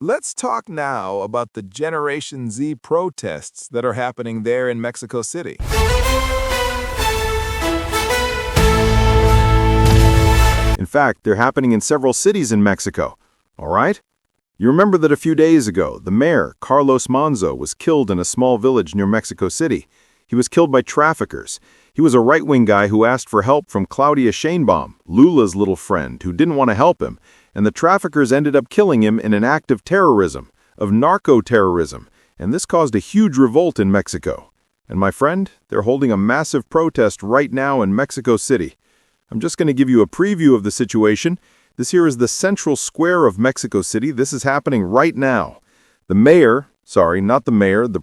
Let's talk now about the Generation Z protests that are happening there in Mexico City. In fact, they're happening in several cities in Mexico. All right? You remember that a few days ago, the mayor, Carlos Manzo, was killed in a small village near Mexico City. He was killed by traffickers. He was a right-wing guy who asked for help from Claudia Sheinbaum, Lula's little friend, who didn't want to help him, and the traffickers ended up killing him in an act of terrorism, of narco-terrorism, and this caused a huge revolt in Mexico. And my friend, they're holding a massive protest right now in Mexico City. I'm just going to give you a preview of the situation. This here is the central square of Mexico City. This is happening right now. The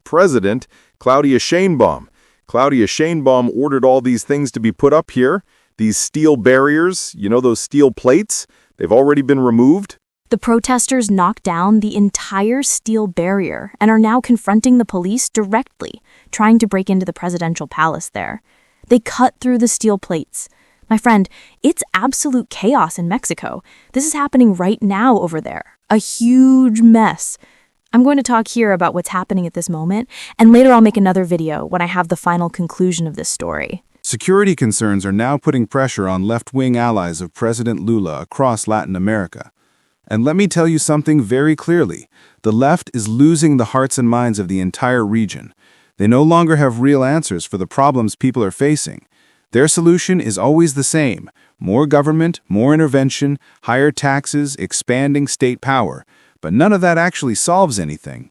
president, Claudia Sheinbaum. Claudia Sheinbaum ordered all these things to be put up here. These steel barriers, you know those steel plates? They've already been removed. The protesters knocked down the entire steel barrier and are now confronting the police directly, trying to break into the presidential palace there. They cut through the steel plates. My friend, it's absolute chaos in Mexico. This is happening right now over there. A huge mess. I'm going to talk here about what's happening at this moment, and later I'll make another video when I have the final conclusion of this story. Security concerns are now putting pressure on left-wing allies of President Lula across Latin America. And let me tell you something very clearly. The left is losing the hearts and minds of the entire region. They no longer have real answers for the problems people are facing. Their solution is always the same: more government, more intervention, higher taxes, expanding state power. But none of that actually solves anything.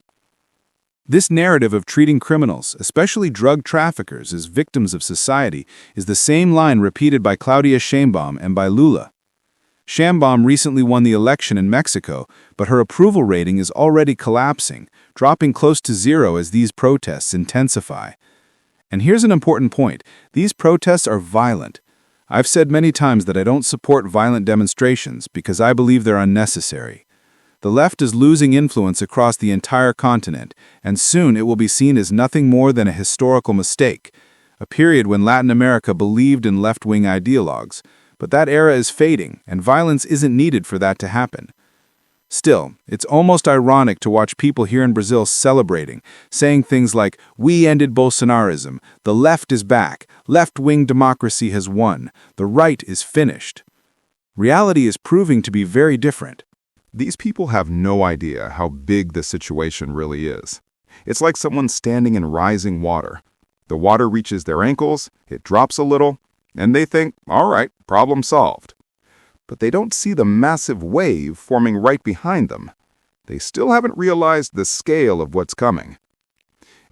This narrative of treating criminals, especially drug traffickers, as victims of society is the same line repeated by Claudia Sheinbaum and by Lula. Sheinbaum recently won the election in Mexico, but her approval rating is already collapsing, dropping close to zero as these protests intensify. And here's an important point. These protests are violent. I've said many times that I don't support violent demonstrations because I believe they're unnecessary. The left is losing influence across the entire continent, and soon it will be seen as nothing more than a historical mistake, a period when Latin America believed in left-wing ideologues. But that era is fading, and violence isn't needed for that to happen. Still, it's almost ironic to watch people here in Brazil celebrating, saying things like, "We ended Bolsonarism, the left is back, left-wing democracy has won, the right is finished." Reality is proving to be very different. These people have no idea how big the situation really is. It's like someone standing in rising water. The water reaches their ankles, it drops a little, and they think, all right, problem solved. But they don't see the massive wave forming right behind them. They still haven't realized the scale of what's coming.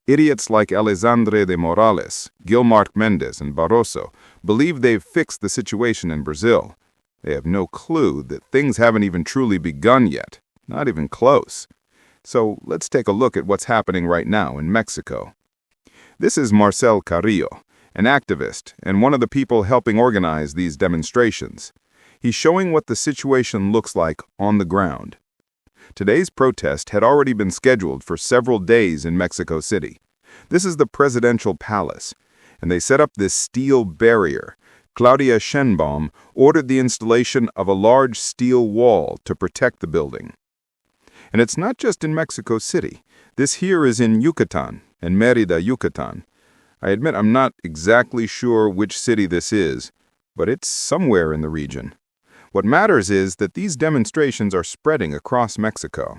Idiots like Alexandre de Morales, Gilmar Mendes, and Barroso believe they've fixed the situation in Brazil. They have no clue that things haven't even truly begun yet, not even close. So let's take a look at what's happening right now in Mexico. This is Marcel Carrillo, an activist and one of the people helping organize these demonstrations. He's showing what the situation looks like on the ground. Today's protest had already been scheduled for several days in Mexico City. This is the presidential palace, and they set up this steel barrier. Claudia Sheinbaum ordered the installation of a large steel wall to protect the building. And it's not just in Mexico City. This here is in Yucatan, in Mérida, Yucatan. I admit I'm not exactly sure which city this is, but it's somewhere in the region. What matters is that these demonstrations are spreading across Mexico.